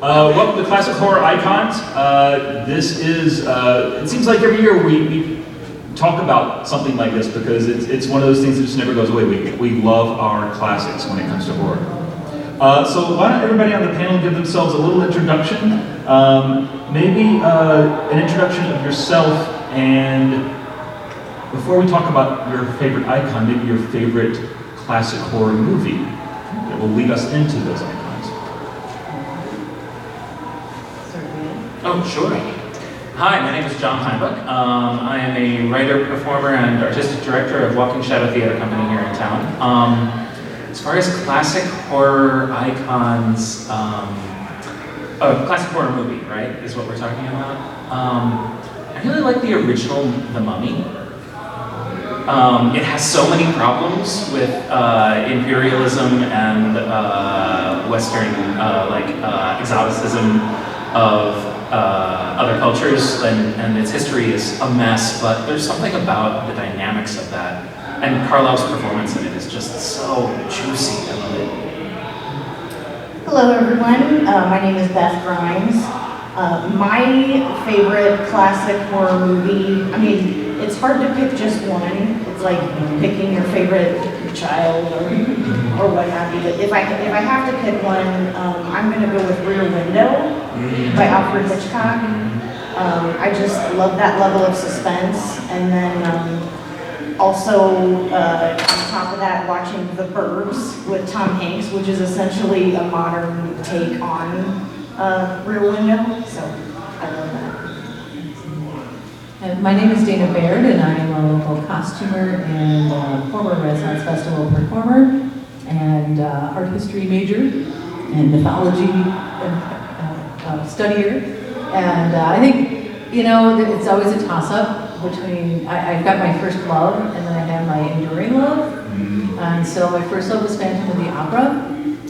Welcome to Classic Horror Icons. This is, it seems like every year we talk about something like this because it's one of those things that just never goes away. We love our classics when it comes to horror. So why don't everybody on the panel give themselves a little introduction, maybe an introduction of yourself, and before we talk about your favorite icon, maybe your favorite classic horror movie that will lead us into those icons. Oh, sure. Hi, my name is John Heimbuch. I am a writer, performer, and artistic director of Walking Shadow Theater Company here in town. As far as classic horror icons, classic horror movie, right, is what we're talking about. I really like the original The Mummy. It has so many problems with imperialism and Western exoticism of other cultures, and its history is a mess, but there's something about the dynamics of that, and Carlisle's performance in it is just so juicy. I love it. Hello everyone, my name is Beth Grimes. My favorite classic horror movie, I mean, it's hard to pick just one. It's like picking your favorite child or what have you. But if I have to pick one, I'm going to go with Rear Window by Alfred Hitchcock. I just love that level of suspense. And then also on top of that, watching The Burbs with Tom Hanks, which is essentially a modern take on Rear Window. So I love that. And my name is Dana Baird, and I am a local costumer and former Renaissance Festival performer, and art history major, and mythology studier. And I think, you know, it's always a toss-up between, I've got my first love, and then I have my enduring love. And so my first love was Phantom of the Opera,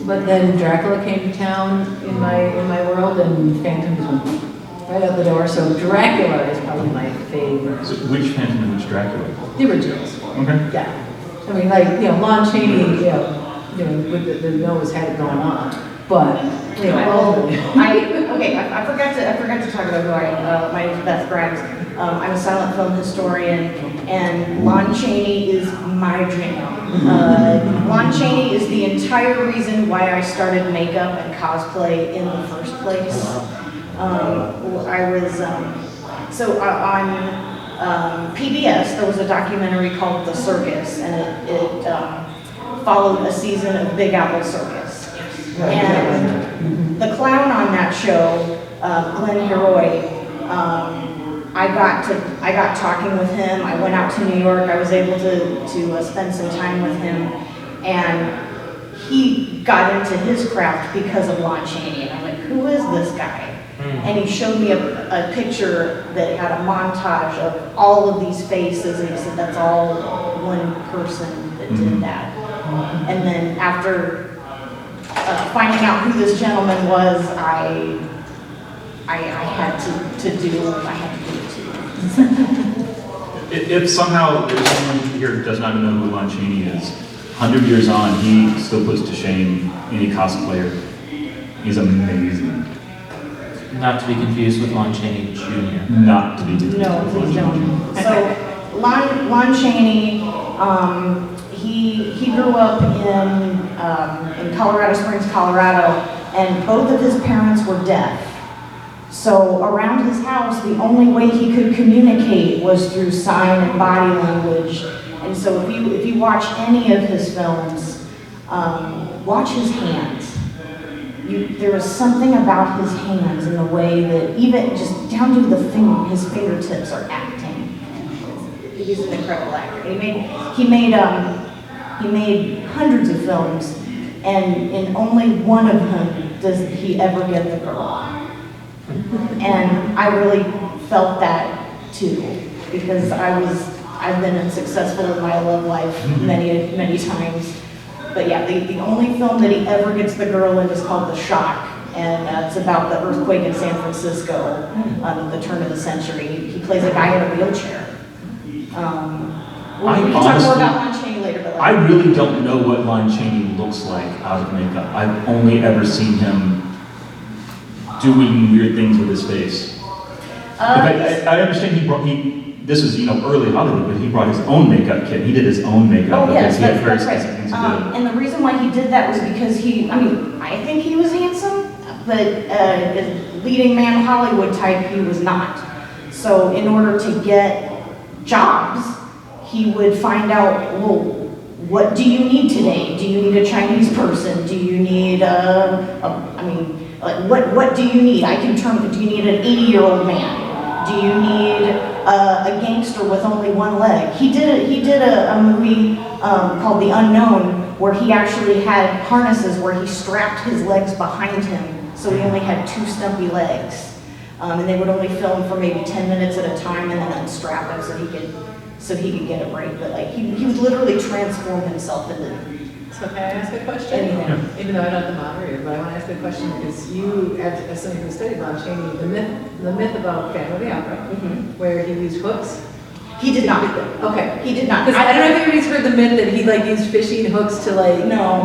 but then Dracula came to town in my world, and Phantom just went right out the door. So Dracula is probably my favorite. So which Phantom and which Dracula? The originals. Okay. Yeah. I mean, like, you know, Lon Chaney, with the nose had it going on, but you know, I forgot to talk about who I am. My name is Beth Grimes. I'm a silent film historian, and Lon Chaney is my jam. Lon Chaney is the entire reason why I started makeup and cosplay in the first place. I was, on PBS, there was a documentary called The Circus, and it followed a season of Big Apple Circus. And the clown on that show, Glenn Heroy, I got talking with him. I went out to New York. I was able to spend some time with him, and he got into his craft because of Lon Chaney. And I'm like, who is this guy? And he showed me a picture that had a montage of all of these faces, and he said that's all one person that did that. And then after finding out who this gentleman was, I had to do what I had to do too. If somehow there's someone here who does not know who Lon Chaney is, 100 years on, he still puts to shame any cosplayer. He's amazing. Not to be confused with Lon Chaney Jr. Not to be confused No, with please Lon Chaney. don't. So Lon Chaney, he grew up in Colorado Springs, Colorado, and both of his parents were deaf. So around his house, the only way he could communicate was through sign and body language. And so if you watch any of his films, watch his hands. There is something about his hands and the way that, even just down to his fingertips are acting. He's an incredible actor. He made hundreds of films, and in only one of them does he ever get the girl. And I really felt that too, because I've been successful in my love life many, many times. But yeah, the only film that he ever gets the girl in is called The Shock, and it's about the earthquake in San Francisco on the turn of the century. He plays a guy in a wheelchair. We can talk more about Lon Chaney later. But I really don't know what Lon Chaney looks like out of makeup. I've only ever seen him doing weird things with his face? I understand this was, early Hollywood, but he brought his own makeup kit. He did his own makeup. Oh, yes, he had very that's right. specific things to do. And the reason why he did that was because I think he was handsome, but leading man Hollywood type, he was not. So in order to get jobs, he would find out, well, what do you need today? Do you need a Chinese person? Do you need what do you need? Do you need an 80-year-old man? Do you need a gangster with only one leg? He did a movie called The Unknown, where he actually had harnesses where he strapped his legs behind him, so he only had 2 stumpy legs. And they would only film for maybe 10 minutes at a time and then unstrap him so he could get a break. But he would literally transform himself into. So can I ask a question? Anything. Even though I'm not the moderator, but I want to ask a question because you, as someone who studied Lon Chaney, the myth about Phantom of the Opera, where he used hooks. He did not. Okay. He did not. Because I don't know if anybody's heard the myth that he used fishing hooks to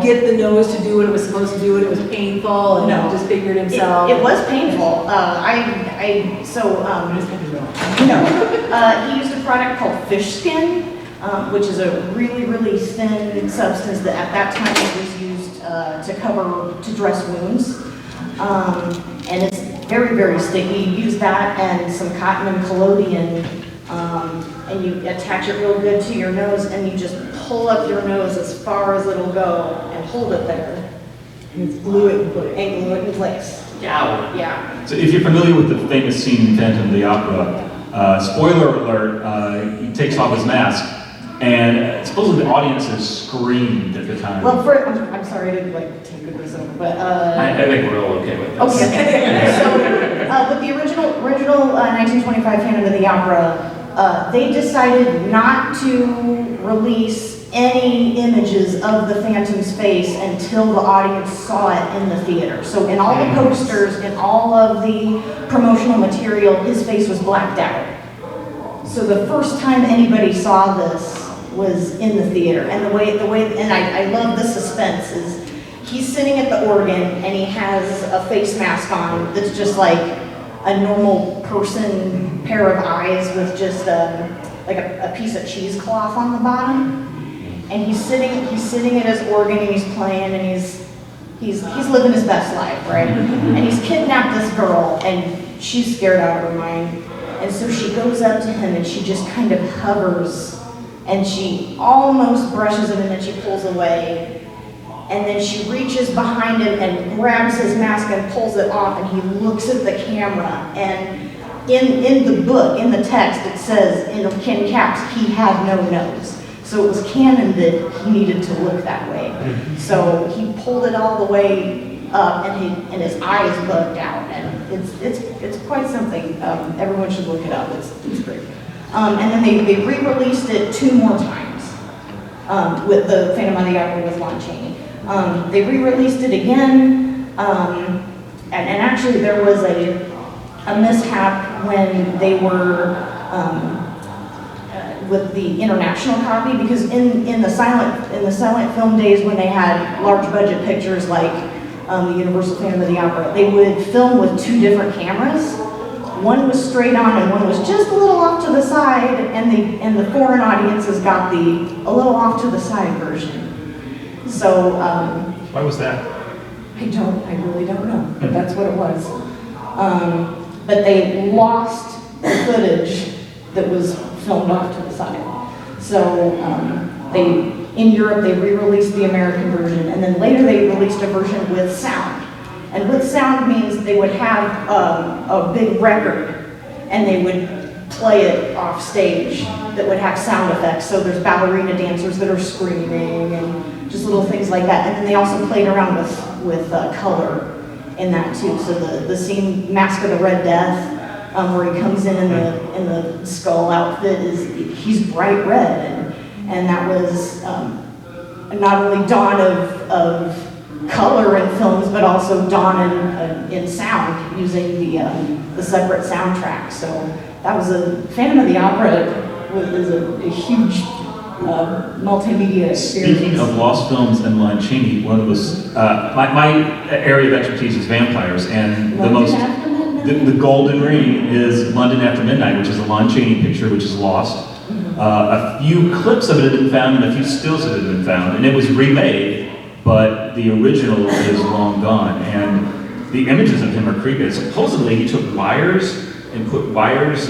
get the nose to do what it was supposed to do, and it was painful, and he disfigured himself. It was painful. He used a product called fish skin, which is a really, really thin substance that at that time was used to dress wounds. And it's very, very sticky. You use that and some cotton and collodion, and you attach it real good to your nose, and you just pull up your nose as far as it'll go and hold it there. And glue it in place. Yeah. So if you're familiar with the famous scene in Phantom of the Opera, spoiler alert, he takes off his mask, and supposedly the audiences screamed at the time. Well, I'm sorry to take this over, but I think we're all okay with this. Okay. So with the original 1925 Phantom of the Opera, they decided not to release any images of the Phantom's face until the audience saw it in the theater. So in all the posters and all of the promotional material, his face was blacked out. So the first time anybody saw this was in the theater. And the way, and I love the suspense, is he's sitting at the organ and he has a face mask on that's just like a normal person pair of eyes with just a piece of cheesecloth on the bottom. And he's sitting at his organ and he's playing and he's living his best life, right? And he's kidnapped this girl and she's scared out of her mind. And so she goes up to him and she just kind of hovers and she almost brushes him and then she pulls away. And then she reaches behind him and grabs his mask and pulls it off, and he looks at the camera. And in the book, in the text, it says in caps, he had no nose. So it was canon that he needed to look that way. So he pulled it all the way up, and his eyes bugged out, and it's quite something. Everyone should look it up. It's great. And then they re-released it 2 more times with the Phantom of the Opera with Lon Chaney. They re-released it again, and actually there was a mishap when they were with the international copy, because in the silent film days when they had large budget pictures like the Universal Phantom of the Opera, they would film with 2 different cameras. One was straight on and one was just a little off to the side, and the foreign audiences got the a little off to the side version. So why was that? I really don't know, but that's what it was. But they lost the footage that was filmed off to the side. So in Europe they re-released the American version, and then later they released a version with sound. And with sound means they would have a big record, and they would play it off stage that would have sound effects. So there's ballerina dancers that are screaming and just little things like that. And then they also played around with color in that too. So the scene Mask of the Red Death, where he comes in the skull outfit, he's bright red, and that was not only dawn of color in films, but also dawn in sound, using the separate soundtrack. So that was Phantom of the Opera is a huge multimedia experience. Speaking of lost films and Lon Chaney, one of those, my area of expertise is vampires, and the golden ring is London After Midnight, which is a Lon Chaney picture, which is lost. A few clips of it have been found, and a few stills of it have been found, and it was remade, but the original is long gone, and the images of him are creepy. Supposedly, he took wires and put wires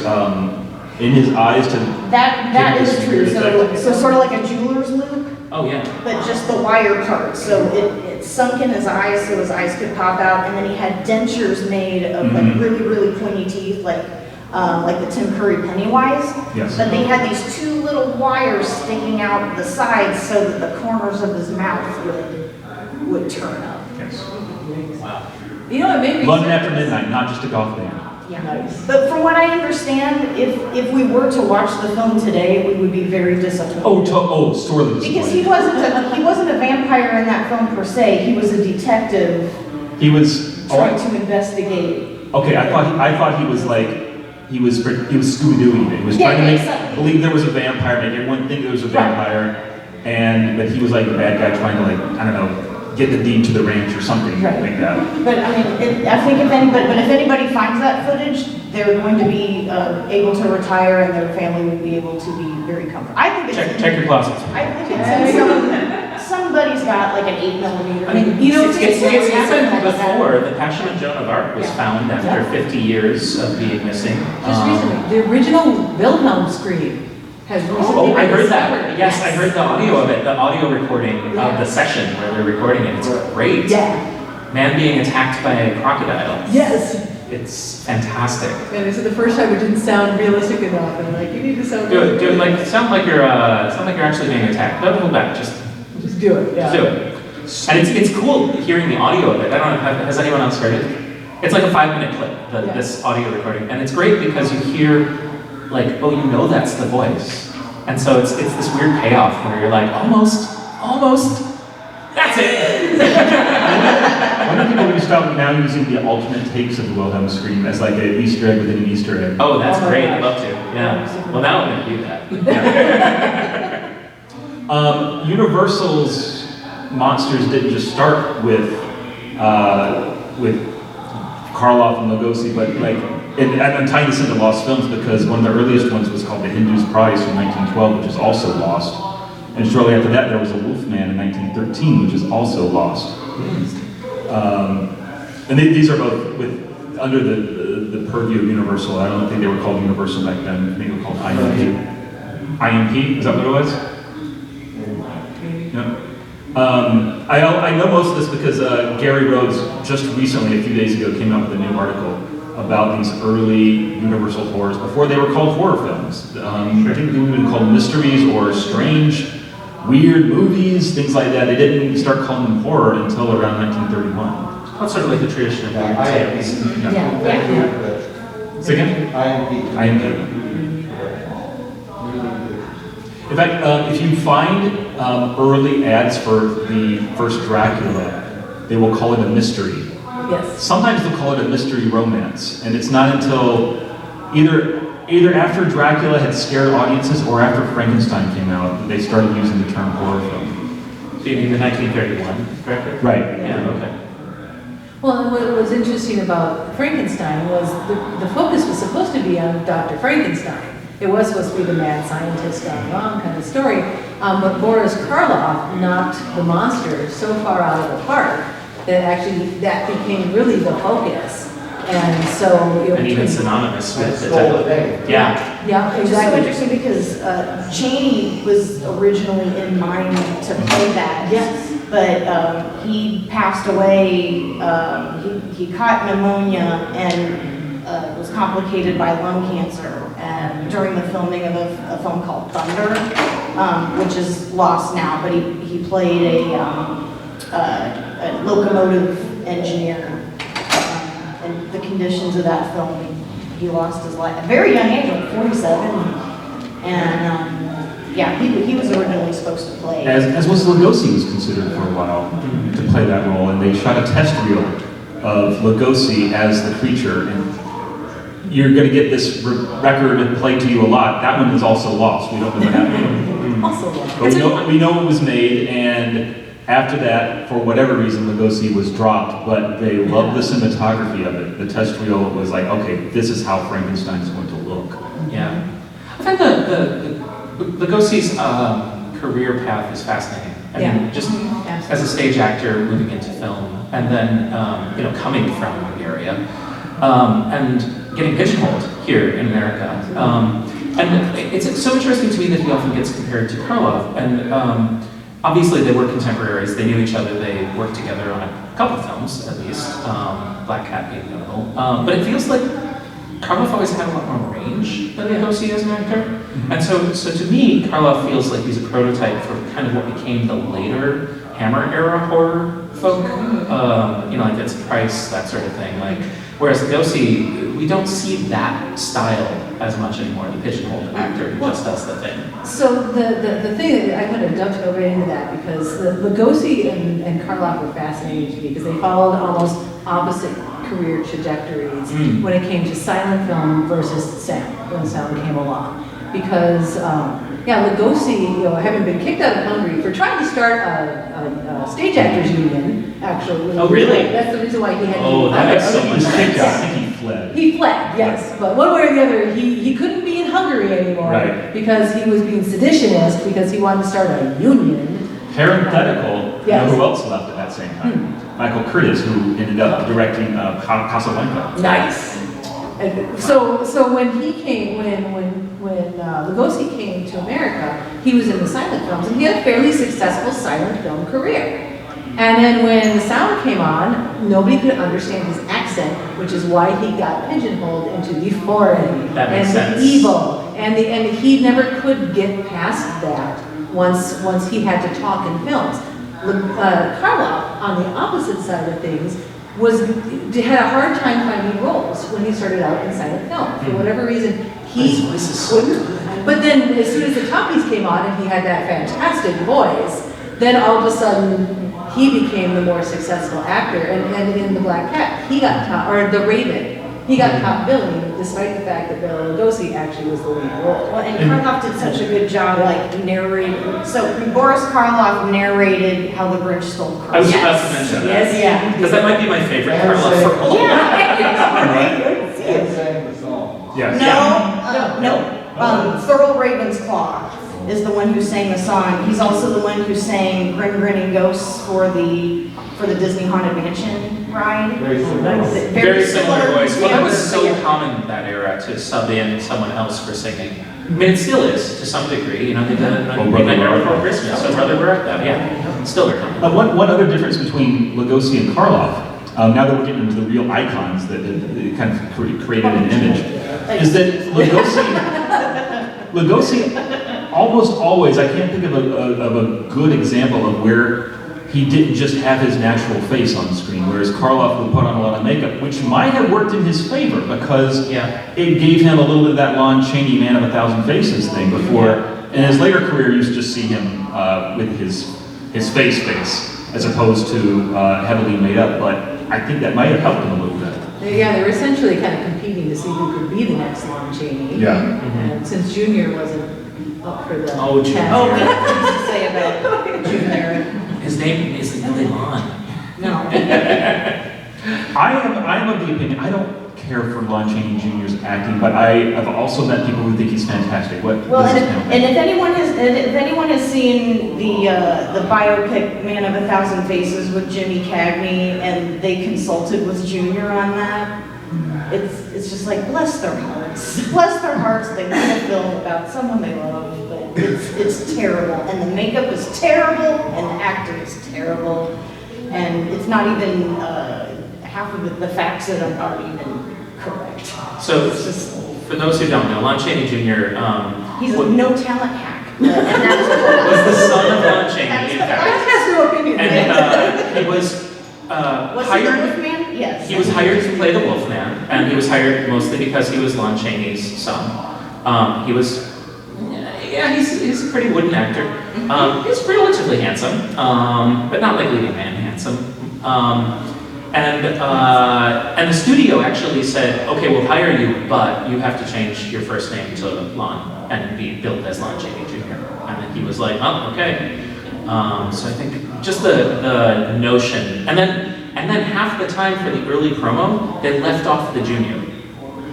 in his eyes to... That is true, so sort of like a jeweler's loop. Oh, yeah. But just the wire part, so it sunk in his eyes so his eyes could pop out, and then he had dentures made of like really, really pointy teeth, like the Tim Curry Pennywise. Yes. But they had these two little wires sticking out the sides so that the corners of his mouth would turn up. Yes. Wow. You know, it made me London After Midnight, not just a golf band. Yeah. Nice. But from what I understand, if we were to watch the film today, we would be very disappointed. Sorely disappointed. Because he wasn't a vampire in that film per se. He was a detective. He was trying to investigate. Okay, I thought he was like he was Scooby-Dooing it. He was trying to make believe there was a vampire, make everyone think there was a vampire, but he was like a bad guy trying to like I don't know get the deed to the ranch or something like that. But I mean, I think if anybody finds that footage, they're going to be able to retire, and their family would be able to be very comfortable. I think it's Check your closets. I think it's somebody's got like an 8mm. I mean, it's happened before. The Passion of Joan of Arc was found after 50 years of being missing. Just recently, the original Wilhelm scream has recently I been heard that. discovered. Yes, I heard the audio of it, the audio recording of the session where they're recording it. It's great. Yeah. Man being attacked by a crocodile. Yes. It's fantastic. And this is the first time it didn't sound realistic enough, and like, you need to sound Do it like sound like you're actually being attacked. Don't hold back. Just do it. Yeah. Just do it. And it's cool hearing the audio of it. I don't know, has anyone else heard it? It's like a 5-minute clip, this audio recording. And it's great because you hear, like, oh, you know that's the voice. And so it's this weird payoff where you're like, almost, that's it. I wonder if people are going to stop now using the alternate takes of the Wilhelm scream as like an Easter egg within an Easter egg. Oh, that's great. I'd love to. Yeah. Well, now I'm going to do that. Universal's monsters didn't just start with Karloff and Lugosi, but like, and I'm tying this into lost films because one of the earliest ones was called The Hindu's Prize from 1912, which is also lost. And shortly after that, there was a Wolfman in 1913, which is also lost. And these are both under the purview of Universal. I don't think they were called Universal back then. I think they were called IMP. IMP, is that what it was? Yeah. I know most of this because Gary Rhodes just recently, a few days ago, came out with a new article about these early Universal horrors before they were called horror films. I think they would have been called mysteries or strange, weird movies, things like that. They didn't start calling them horror until around 1931. That's sort of like the tradition of weird tales. Yeah. Say again? IMP. In fact, if you find early ads for the first Dracula, they will call it a mystery. Yes. Sometimes they'll call it a mystery romance, and it's not until either after Dracula had scared audiences or after Frankenstein came out that they started using the term horror film. So you mean the 1931, correct? Right. Yeah, okay. Well, what was interesting about Frankenstein was the focus was supposed to be on Dr. Frankenstein. It was supposed to be the mad scientist gone wrong kind of story, but Boris Karloff knocked the monster so far out of the park that actually that became really the focus. And so, and even synonymous with the whole thing. Yeah. Yeah, Which is so exactly. interesting because Chaney was originally in mind to play that. Yes. But he passed away, he caught pneumonia and was complicated by lung cancer and during the filming of a film called Thunder, which is lost now, but he played a locomotive engineer. And the conditions of that film, he lost his life at a very young age, like 47. And yeah, he was originally supposed to play. As was Lugosi was considered for a while to play that role, and they shot a test reel of Lugosi as the creature. And you're going to get this record played to you a lot. That one is also lost. We don't know what happened. Also love. But we know it was made, and after that, for whatever reason, Lugosi was dropped, but they loved the cinematography of it. The test reel was like, okay, this is how Frankenstein is going to look. Yeah. I think the Lugosi's career path is fascinating. I mean, just as a stage actor moving into film, and then coming from the area, and getting pigeonholed here in America. And it's so interesting to me that he often gets compared to Karloff. And obviously they were contemporaries, they knew each other, they worked together on a couple films at least, Black Cat being notable. But it feels like Karloff always had a lot more range than Lugosi as an actor. And so to me, Karloff feels like he's a prototype for kind of what became the later Hammer era horror folk. Like Vincent Price, that sort of thing. Whereas Lugosi, we don't see that style as much anymore, the pigeonholed actor who just does the thing. So the thing that I kind of dovetailed right into that, because the Lugosi and Karloff were fascinating to me because they followed almost opposite career trajectories when it came to silent film versus sound, when sound came along. Because, Lugosi, having been kicked out of Hungary for trying to start a stage actors union, actually. Oh, really? That's the reason why he had to. Oh, that makes so much He was kicked out. sense. I think he fled. He fled, yes, but one way or the other, he couldn't be in Hungary anymore Right. because he was being seditionist because he wanted to start a union. Parenthetical, Yes. you know who else left at that same time? Michael Curtis, who ended up directing Casablanca. Nice. And so when he came, when Lugosi came to America, he was in the silent films, and he had a fairly successful silent film career. And then when the sound came on, nobody could understand his accent, which is why he got pigeonholed into the foreign That makes and sense. the evil, and he never could get past that once he had to talk in films. Karloff, on the opposite side of things, had a hard time finding roles when he started out in silent film. For whatever reason, His voice is so good. But then as soon as the Talkies came on and he had that fantastic voice, then all of a sudden he became the more successful actor. And in The Black Cat, he got top, or The Raven, he got top billing, despite the fact that Bela Lugosi actually was the lead role. Well, and Karloff did such a good job, narrating. So Boris Karloff narrated How the Grinch Stole Christmas. I was about to mention that. Yeah. Because that might be my favorite Karloff role. Yes. No. Thurl Ravensclaw is the one who sang the song. He's also the one who sang Grin Grinning Ghosts for the Disney Haunted Mansion ride. Very similar voice. Well, that was so Yeah. common in that era to sub in someone else for singing. I mean, it still is to some degree. They did it on Nightmare Before Christmas. So Brother Barrett, yeah, still very common. One other difference between Lugosi and Karloff, now that we're getting into the real icons that kind of created an image, is that Lugosi almost always, I can't think of a good example of where he didn't just have his natural face on screen, whereas Karloff would put on a lot of makeup, which might have worked in his favor because it gave him a little bit of that Lon Chaney Man of a Thousand Faces thing before. In his later career, you used to see him with his face, as opposed to heavily made up, but I think that might have helped him a little bit. Yeah, they were essentially kind of competing to see who could be the next Lon Chaney. Yeah. And since Junior wasn't up for the Junior. task. Oh, we have things to say about Junior. His name isn't really Lon. No. I am of the opinion, I don't care for Lon Chaney Jr.'s acting, but I've also met people who think he's fantastic. What Well, does and this panel if think? anyone has seen the biopic Man of a Thousand Faces with Jimmy Cagney, and they consulted with Junior on that, it's just like, bless their hearts. Bless their hearts, they made a film about someone they love, but it's terrible. And the makeup is terrible, and the acting is terrible, and it's not even half of the facts that aren't even correct. So, It's just, for those who don't know, Lon Chaney Jr. he's a was no talent hack. And that's the son of Lon Chaney, in fact. has no opinion. And he was Was he the hired. Wolfman? Yes. He was hired to play the Wolfman, and he was hired mostly because he was Lon Chaney's son. He was, he's a pretty wooden actor. He's relatively handsome, but not like leading man handsome. And the studio actually said, okay, we'll hire you, but you have to change your first name to Lon and be billed as Lon Chaney Jr. And then he was like, oh, okay. So I think just the notion, and then half the time for the early promo, they left off the junior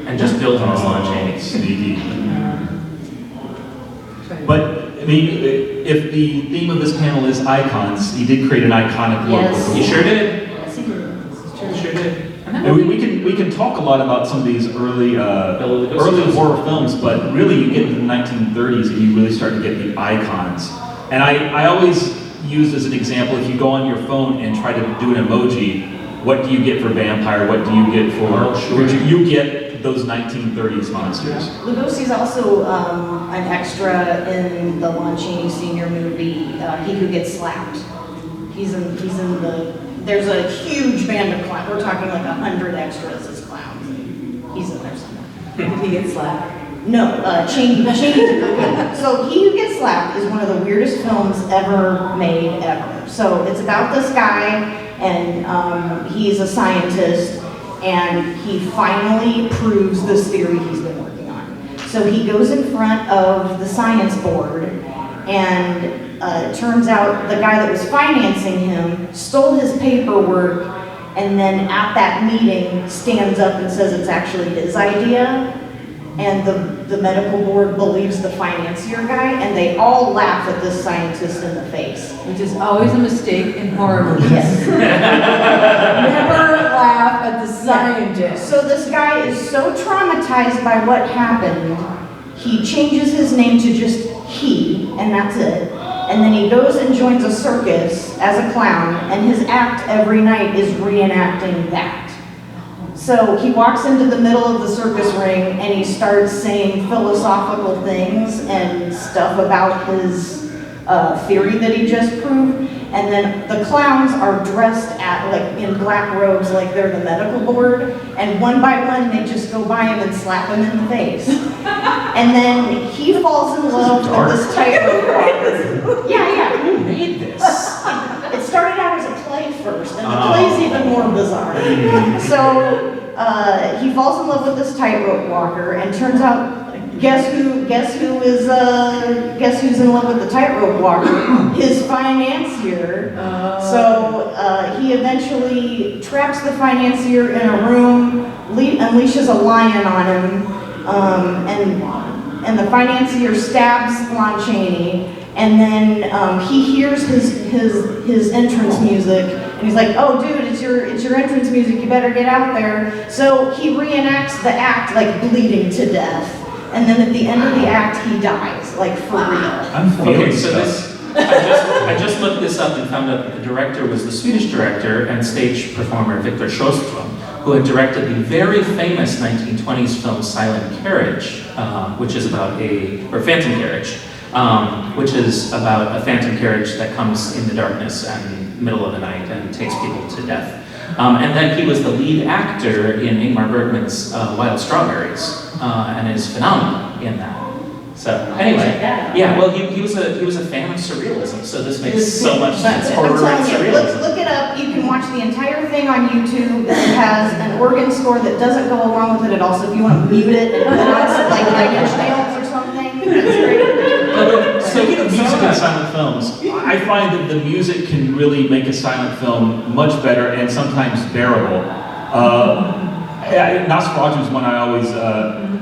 and just billed him as Lon Chaney. Sneaky. But I mean, if the theme of this panel is icons, he did create an iconic look. Yes. He sure did. Yes, he did. This is true. He sure did. And we can talk a lot about some of these early horror films, but really you get into the 1930s and you really start to get the icons. And I always use as an example, if you go on your phone and try to do an emoji, what do you get for vampire? What do you get for? You get those 1930s monsters. Lugosi's also an extra in the Lon Chaney Sr. movie, He Who Gets Slapped. He's in the. There's a huge band of clowns. We're talking like 100 extras as clowns. He's in there somewhere. Did he get slapped? No, Chaney. So He Who Gets Slapped is one of the weirdest films ever made ever. So it's about this guy, and he's a scientist, and he finally proves this theory he's been working on. So he goes in front of the science board, and it turns out the guy that was financing him stole his paperwork, and then at that meeting stands up and says it's actually his idea. And the medical board believes the financier guy, and they all laugh at this scientist in the face. Which is always a mistake in horror movies. Yes. Never laugh at the scientist. So this guy is so traumatized by what happened, he changes his name to just He, and that's it. And then he goes and joins a circus as a clown, and his act every night is reenacting that. So he walks into the middle of the circus ring and he starts saying philosophical things and stuff about his theory that he just proved. And then the clowns are dressed in black robes like they're the medical board. And one by one they just go by him and slap him in the face. And then he falls in love with this tightrope walker. Yeah. Who made this? It started out as a play first, and the play's even more bizarre. So he falls in love with this tightrope walker, and turns out, guess who's in love with the tightrope walker? His financier. So he eventually traps the financier in a room, unleashes a lion on him, and the financier stabs Lon Chaney. And then he hears his entrance music, and he's like, "Oh, dude, it's your entrance music. You better get out there." So he reenacts the act, like bleeding to death, and then at the end of the act, he dies, like for real. I'm feeling Okay, so stuff. I just looked this up and found out that the director was the Swedish director and stage performer Victor Sjöström, who had directed the very famous 1920s film Silent Carriage, which is about Phantom Carriage. Which is about a phantom carriage that comes in the darkness and middle of the night and takes people to death. And then he was the lead actor in Ingmar Bergman's Wild Strawberries, and is phenomenal in that. So anyway, yeah. Well, he was a fan of surrealism, so this makes so much sense. I'm Horror and telling you, surrealism. look it up. You can watch the entire thing on YouTube. It has an organ score that doesn't go along with it at all. So if you want to mute it and put on some like 9 Inch Nails or something, it's great. Speaking of music in silent films, I find that the music can really make a silent film much better and sometimes bearable. Nosferatu is one I always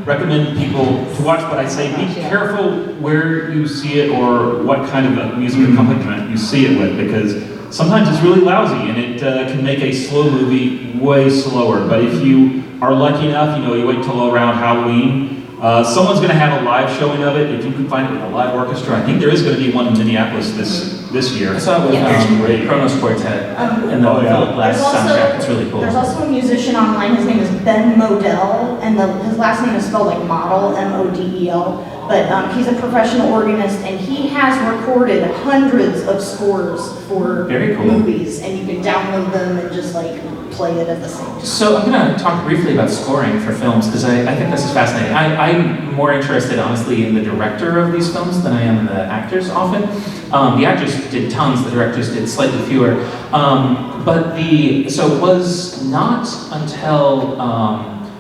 recommend people to watch, but I say be careful where you see it or what kind of a music accompaniment you see it with, because sometimes it's really lousy and it can make a slow movie way slower. But if you are lucky enough, you wait till around Halloween, someone's going to have a live showing of it. If you can find it with a live orchestra, I think there is going to be one in Minneapolis this year. I saw it with Kronos Quartet and the Philip Glass soundtrack. It's really cool. There's also a musician online. His name is Ben Modell, and his last name is spelled like model, M-O-D-E-L. But he's a professional organist, and he has recorded hundreds of scores for movies, and you can download them and just like play it at the same time. So I'm going to talk briefly about scoring for films, because I think this is fascinating. I'm more interested, honestly, in the director of these films than I am in the actors often. The actors did tons, the directors did slightly fewer. So it was not until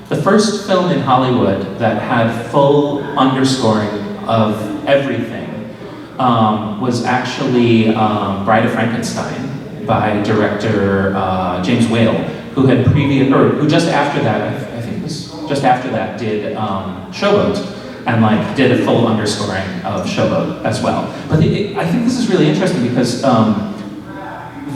the first film in Hollywood that had full underscoring of everything was actually Bride of Frankenstein by director James Whale, who just after that, I think it was just after that, did Showboat, and like did a full underscoring of Showboat as well. But I think this is really interesting because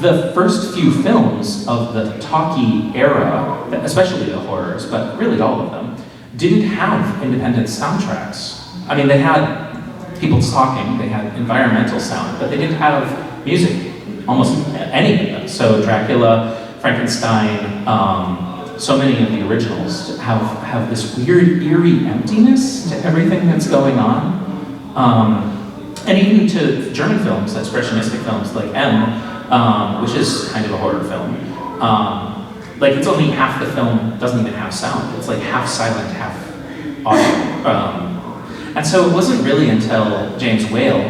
the first few films of the talkie era, especially the horrors, but really all of them, didn't have independent soundtracks. I mean, they had people talking, they had environmental sound, but they didn't have music, almost any of them. So Dracula, Frankenstein, so many of the originals have this weird, eerie emptiness to everything that's going on. And even to German films, expressionistic films like M, which is kind of a horror film. Like it's only half the film doesn't even have sound. It's like half silent, half audio. And so it wasn't really until James Whale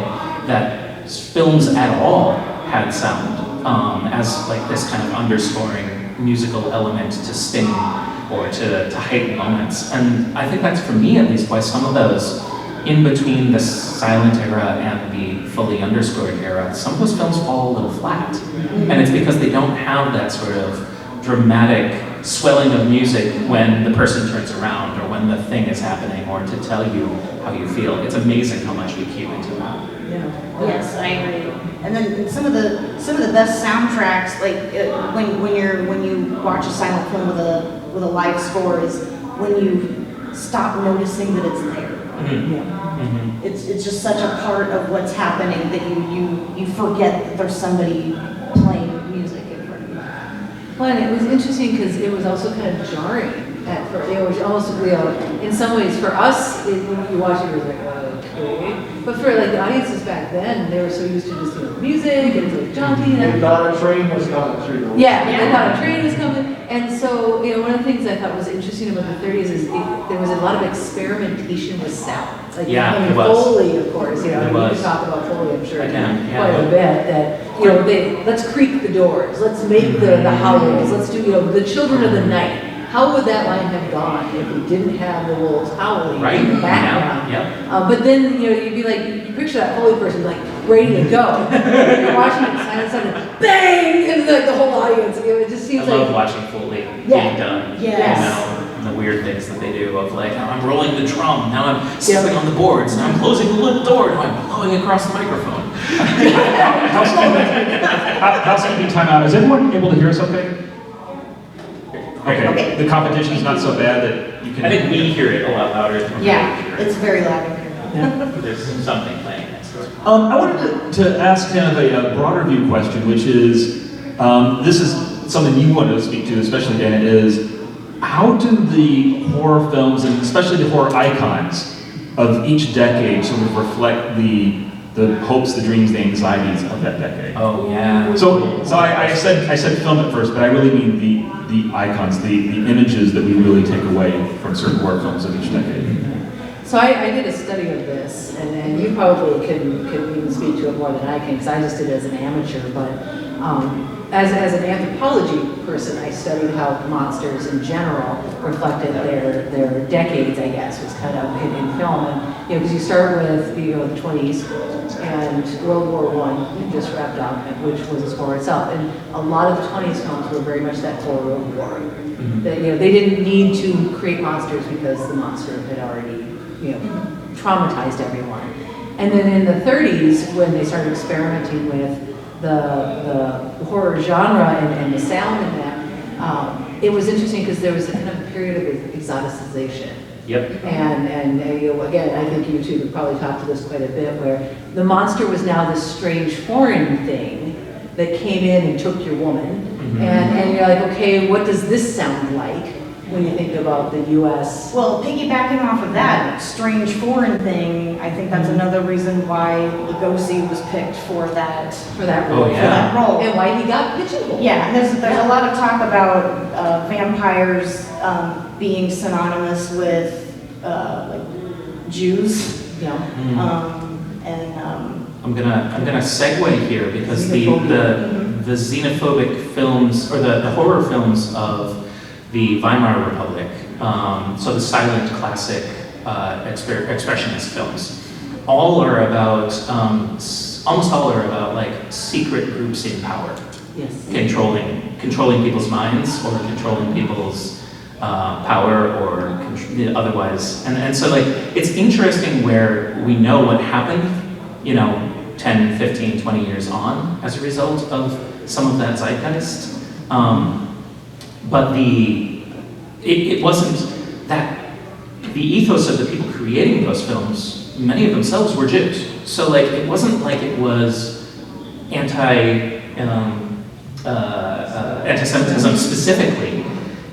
that films at all had sound as like this kind of underscoring musical element to sting or to heighten moments. And I think that's, for me at least, why some of those in between the silent era and the fully underscored era, some of those films fall a little flat. And it's because they don't have that sort of dramatic swelling of music when the person turns around or when the thing is happening or to tell you how you feel. It's amazing how much we cue into that. Yeah. Yes, I agree. And then some of the best soundtracks, like when you watch a silent film with a live score, is when you stop noticing that it's there. Mm-hmm. Yeah. Mm-hmm. It's just such a part of what's happening that you forget that there's somebody playing music in front of you. Well, and it was interesting because it was also kind of jarring at first. It was almost, in some ways, for us, when you watch it, it was like, okay. But for like the audiences back then, they were so used to just music and it's like jaunty. They thought a train was coming through. Yeah, they thought a train was coming. And so, one of the things I thought was interesting about the 30s is there was a lot of experimentation with sound. Like, Yeah, it was. Foley, of course, we can was. talk about Foley, I'm sure, Again, yeah. quite a bit, that, let's creak the doors, let's make the howls, let's do, the children of the night. How would that line have gone if we didn't have the wolves howling in the background? Yeah. But then, you'd be like, you picture that Foley person like ready to go. You're watching it, silent, bang, and like the whole audience. It just seems I like. love watching Foley being done. Yes. And the weird things that they do of like, now I'm rolling the drum, now I'm stepping on the boards, now I'm closing the little door, now I'm blowing across the microphone. Housekeeping timeout. Is everyone able to hear us okay? Okay. The competition is not so bad that you can. I think we hear it a lot louder than we Yeah, hear it's it. very loud in here. There's something playing next to it. I wanted to ask kind of a broader view question, which is, this is something you want to speak to, especially Dana, is how do the horror films, and especially the horror icons of each decade, sort of reflect the hopes, the dreams, the anxieties of that decade? Oh yeah. So I said film at first, but I really mean the icons, the images that we really take away from certain horror films of each decade. So I did a study of this, and you probably can even speak to it more than I can, because I just did it as an amateur, but as an anthropology person, I studied how monsters in general reflected their decades, I guess, was kind of in film. And because you start with the 20s, and World War I just wrapped up, which was a horror itself. And a lot of the 20s films were very much that horror of war. Mm-hmm. That, they didn't need to create monsters because the monster had already, traumatized everyone. And then in the 30s, when they started experimenting with the horror genre and the sound in that, it was interesting because there was a kind of a period of exoticization. Yep. And again, I think you two could probably talk to this quite a bit, where the monster was now this strange foreign thing that came in and took your woman. Mm-hmm. And you're like, okay, what does this sound like when you think about the U.S.? Well, piggybacking off of that strange foreign thing, I think that's another reason why Lugosi was picked for that Oh, yeah. role. And why he got pigeonholed. Yeah, and there's a lot of talk about vampires being synonymous with like Jews, Yeah. I'm gonna segue here because the xenophobic films or the horror films of the Weimar Republic, so the silent classic expressionist films, almost all are about like secret groups in power, Yes. controlling people's minds or controlling people's power or otherwise. And so like it's interesting where we know what happened, 10, 15, 20 years on as a result of some of that zeitgeist. But it wasn't that the ethos of the people creating those films, many of themselves were Jews. So like it wasn't like it was anti-Semitism specifically.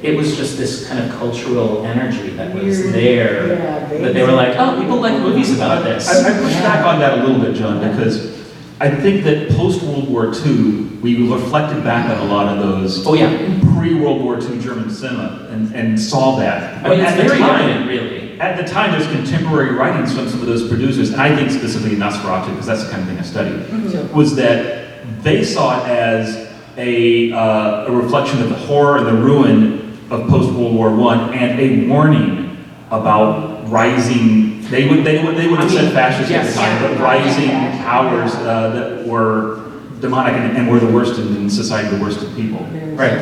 It was just this kind of cultural energy that was there, that they were like, oh, people like movies about this. I push back on that a little bit, John, because I think that post-World War II, we reflected back on a lot of those pre-World War II German cinema and saw that. I mean, it's at the very time, evident, really. At the time, there's contemporary writings from some of those producers, and I think specifically Nosferatu, because that's the kind of thing I studied, was that they saw it as a reflection of the horror and the ruin of post-World War I, and a warning about rising, they would have said fascist at the time, but rising powers that were demonic and were the worst in society, the worst of people. Right.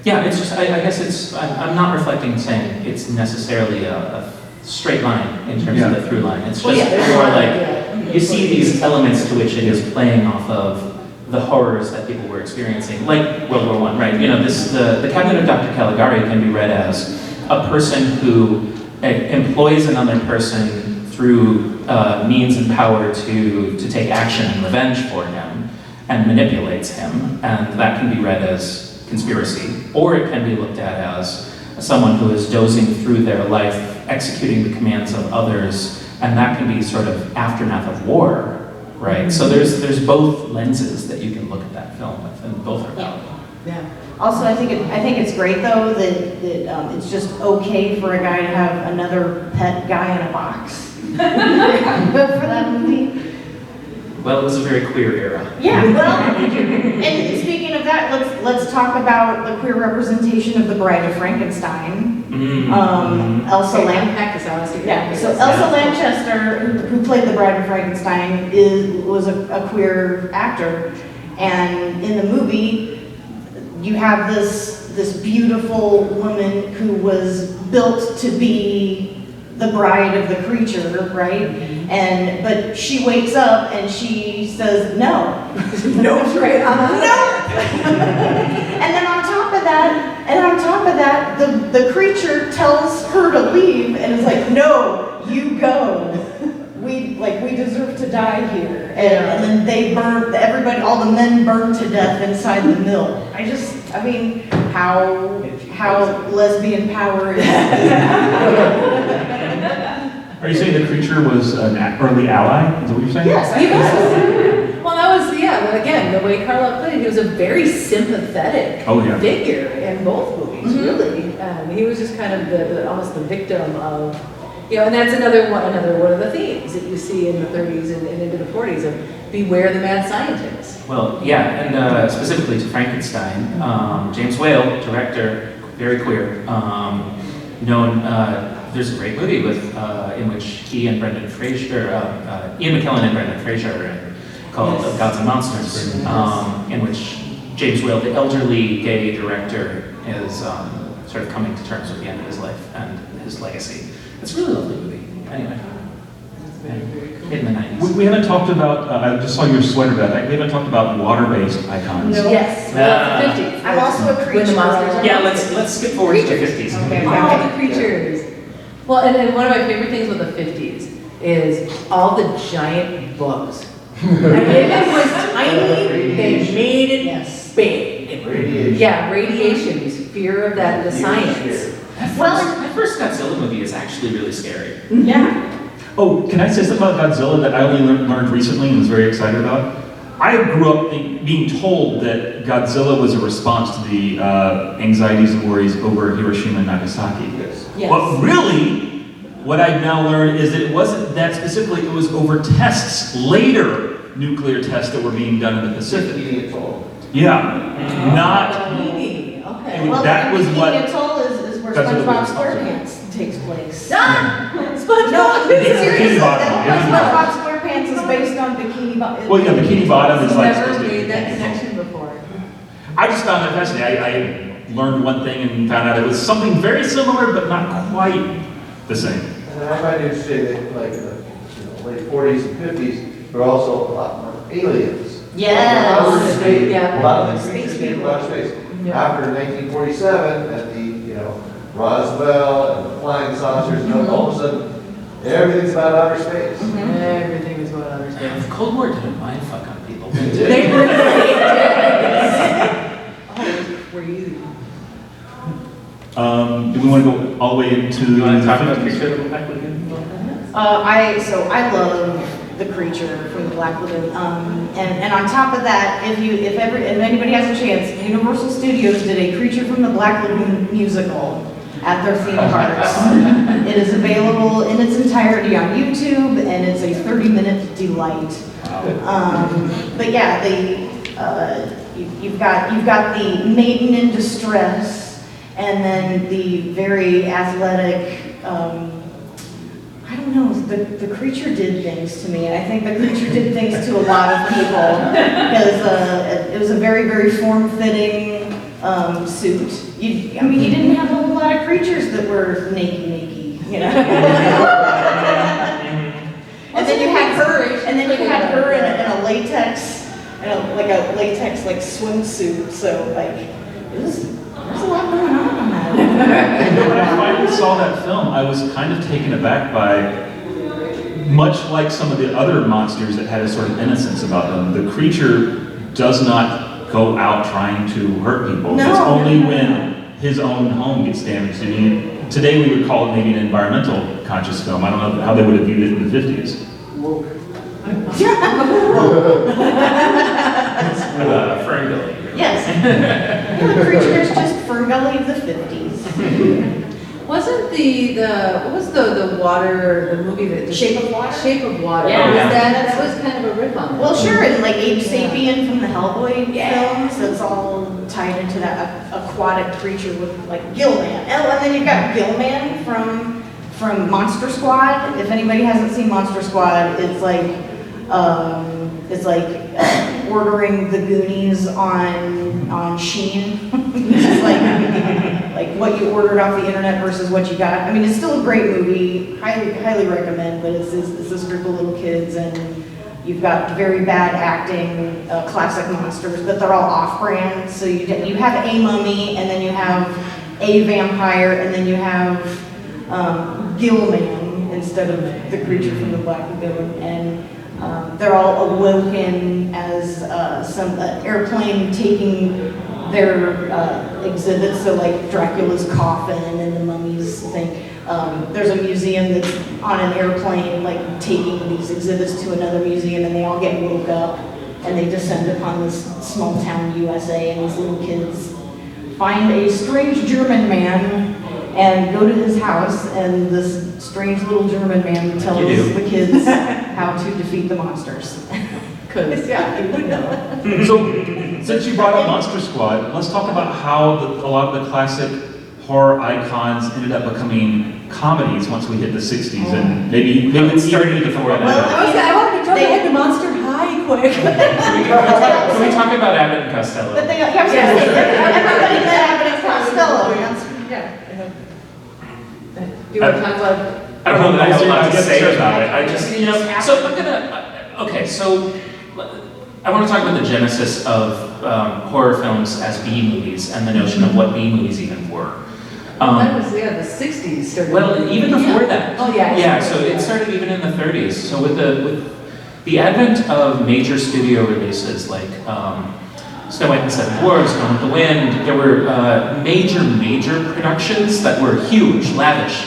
Yeah, it's just, I guess I'm not reflecting saying it's necessarily a straight line in terms of the through line. It's just more like, you see these elements to which it is playing off of the horrors that people were experiencing, like World War I, right? The Cabinet of Dr. Caligari can be read as a person who employs another person through means and power to take action and revenge for him and manipulates him, and that can be read as conspiracy, or it can be looked at as someone who is dozing through their life, executing the commands of others, and that can be sort of aftermath of war. Right, so there's both lenses that you can look at that film with, and both are valid. Yeah. Also, I think it's great though that it's just okay for a guy to have another pet guy in a box for that movie. Well, it was a very queer era. Yeah. Well, and speaking of that, let's talk about the queer representation of the Bride of Frankenstein. Elsa Lanchester. Yeah. So Elsa Lanchester, who played the Bride of Frankenstein, was a queer actor, and in the movie, you have this beautiful woman who was built to be the bride of the creature, right? But she wakes up and she says no. No. Right. No. And then on top of that, the creature tells her to leave and is like, no, you go. We deserve to die here. And then they burn, all the men burn to death inside the mill. How lesbian power is. Are you saying the creature was an early ally? Is that what you're saying? Yes, He was. Well, that was, again, the way Carla played it, he was a very sympathetic figure in both movies, really. He was just kind of almost the victim of, and that's another one of the themes that you see in the 30s and into the 40s of beware the mad scientist. Well, and specifically to Frankenstein, James Whale, director, very queer, there's a great movie in which he and Brendan Fraser, Ian McKellen and Brendan Fraser are in, called Gods and Monsters, in which James Whale, the elderly gay director, is sort of coming to terms with the end of his life and his legacy. It's a really lovely movie. Anyway, in the 90s. We haven't talked about, I just saw your sweater, Beth. We haven't talked about water-based icons. No. Yes, the 50s. I'm also a creature. When the monsters. Yeah, let's skip forward to the 50s. Okay. All the creatures. Well, and one of my favorite things with the 50s is all the giant bugs. It was tiny, they made it big. Radiation. Yeah, radiations, fear of that, the science. That first Godzilla movie is actually really scary. Yeah. Oh, can I say something about Godzilla that I only learned recently and was very excited about? I grew up being told that Godzilla was a response to the anxieties and worries over Hiroshima and Nagasaki. Yes. But really, what I've now learned is that it wasn't that specifically, it was over tests, later nuclear tests that were being done in the Pacific. Yeah, not, Bikini, okay. Well, that was Bikini what- Atoll is where That's what it SpongeBob was. SquarePants takes place. Ah! No, SpongeBob! seriously, Bikini Bottom, that's yeah. why SpongeBob SquarePants is based on Bikini Bottom. well, yeah, Bikini Bottom is like Never supposed to be. made that connection before. I just found that fascinating. I learned one thing and found out it was something very similar, but not quite the same. And I find it interesting that like in the late 40s and 50s, there were also a lot more aliens. Yes. Outer space. Yeah. A lot of the Space creatures came from people. outer space. Yeah. After 1947, and Roswell and the flying saucers, and all of a sudden, everything's about outer space. Everything is about outer space. The Cold War didn't mind fuck on people. They really did. Oh, were you? Do we want to go all the way into You want to talk the about 50s? Creature of the Black Lagoon? I love the creature from the Black Lagoon. And on top of that, if anybody has a chance, Universal Studios did a Creature from the Black Lagoon musical at their theme parks. It is available in its entirety on YouTube, and it's a 30-minute delight. But yeah, you've got the maiden in distress, and then the very athletic. I don't know, the creature did things to me, and I think the creature did things to a lot of people, because it was a very, very form-fitting suit. You didn't have a whole lot of creatures that were naked, you know? And then you had her in a latex, like a latex swimsuit, so there's a lot going on that. When I finally saw that film, I was kind of taken aback by, much like some of the other monsters that had a sort of innocence about them, the creature does not go out trying to hurt people. No. It's only when his own home gets damaged. I mean, today we would call it maybe an environmental conscious film. I don't know how they would have viewed it in the 50s. Ferngully. Yes. The creature is just Ferngully of the 50s. Wasn't what was the water, the movie that? Shape of Water? Shape of Water. Yeah. Was that was kind of a riff on that. Well, sure, and like Abe Sapien from the Hellboy films, that's all tied into that aquatic creature with like Gillman. Oh, and then you've got Gillman from Monster Squad. If anybody hasn't seen Monster Squad, it's like ordering the Goonies on Shein. It's just like what you ordered off the internet versus what you got. I mean, it's still a great movie. Highly recommend. But it's this group of little kids, and you've got very bad acting, classic monsters, but they're all off-brand. So you have a mummy, and then you have a vampire, and then you have Gillman instead of the creature from the Black Lagoon, and they're all awoken as some airplane taking their exhibits, so like Dracula's coffin and the mummy's thing. There's a museum that's on an airplane, like taking these exhibits to another museum, and they all get woke up, and they descend upon this small town USA, and these little kids find a strange German man and go to his house, and this strange little German man tells the kids how to defeat the monsters. Because, yeah, you would know. So, since you brought up Monster Squad, let's talk about how a lot of the classic horror icons ended up becoming comedies once we hit the 60s, and maybe it started before that. I want to jump ahead to Monster High quick. Can we talk about Abbott and Costello? But everybody met Abbott and Costello. Yeah. Do you want to talk about? I don't know that I have a lot to I say guess about it. I just, so I'm gonna, okay, so I want to talk about the genesis of horror films as B-movies and the notion of what B-movies even were. That was, the 60s started. Well, even before that. Oh, yeah. Yeah, so it started even in the 30s. So with the advent of major studio releases like Snow White and the Seven Dwarfs, Gone with the Wind, there were major productions that were huge, lavish,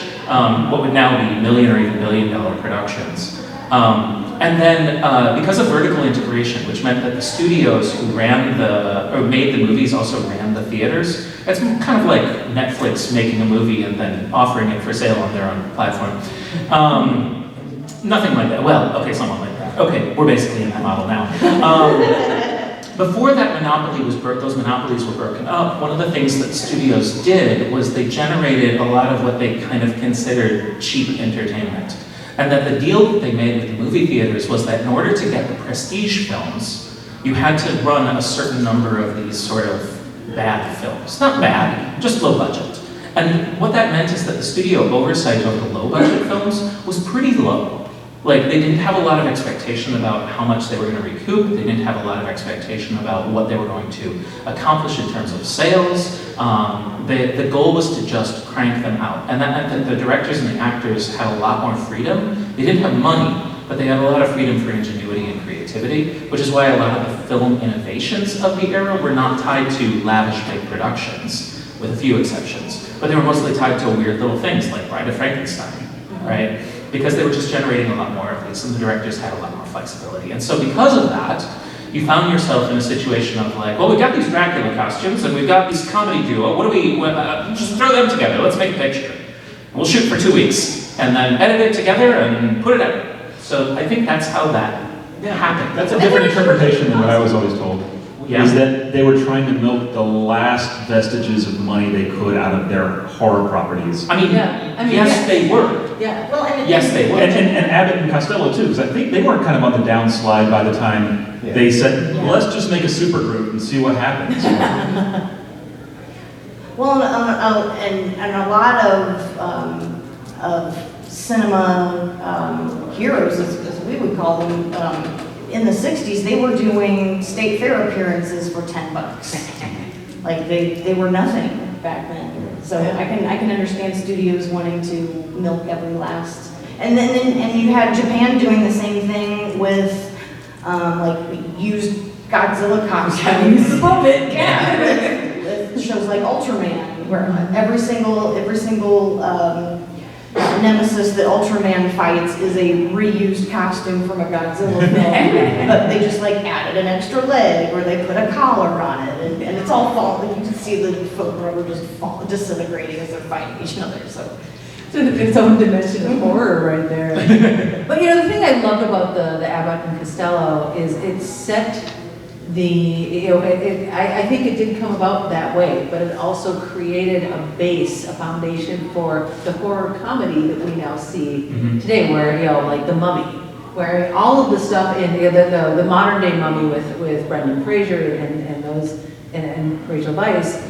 what would now be million or even $1 billion productions. And then because of vertical integration, which meant that the studios who made the movies also ran the theaters, it's kind of like Netflix making a movie and then offering it for sale on their own platform. Nothing like that. Well, okay, somewhat like that. Okay, we're basically in that model now. Before that monopoly was those monopolies were broken up, one of the things that studios did was they generated a lot of what they kind of considered cheap entertainment. And that the deal that they made with the movie theaters was that in order to get the prestige films, you had to run a certain number of these sort of bad films. Not bad, just low budget. And what that meant is that the studio oversight over low budget films was pretty low. Like, they didn't have a lot of expectation about how much they were going to recoup. They didn't have a lot of expectation about what they were going to accomplish in terms of sales. The goal was to just crank them out. And that meant that the directors and the actors had a lot more freedom. They didn't have money, but they had a lot of freedom for ingenuity and creativity, which is why a lot of the film innovations of the era were not tied to lavish big productions, with a few exceptions. But they were mostly tied to weird little things like Bride of Frankenstein, right? Because they were just generating a lot more of these, and the directors had a lot more flexibility. And so because of that, you found yourself in a situation of like, well, we've got these Dracula costumes, and we've got these comedy duo, just throw them together, let's make a picture. We'll shoot for 2 weeks, and then edit it together and put it out. So I think that's how that happened. That's a different interpretation than what I was always told. Yeah. Is that they were trying to milk the last vestiges of money they could out of their horror properties. I mean, yes, they were. Yeah. Well, and Yes, they were. And Abbott and Costello too, because I think they weren't kind of on the downslide by the time they said, well, let's just make a super group and see what happens. Well, and a lot of cinema heroes, as we would call them, in the 60s, they were doing state fair appearances for $10. Like they were nothing back then. So I can understand studios wanting to milk every last. And then you had Japan doing the same thing with like used Godzilla costumes. With shows like Ultraman, where every single nemesis that Ultraman fights is a reused costume from a Godzilla film, but they just like added an extra leg or they put a collar on it, and it's all falling. You can see the foot rubber just disintegrating as they're fighting each other. So its own dimension of horror right there. But the thing I loved about the Abbott and Costello is it set I think it did come about that way, but it also created a base, a foundation for the horror comedy that we now see today, where, like The Mummy, where all of the stuff in the modern day Mummy with Brendan Fraser and Rachel Weisz,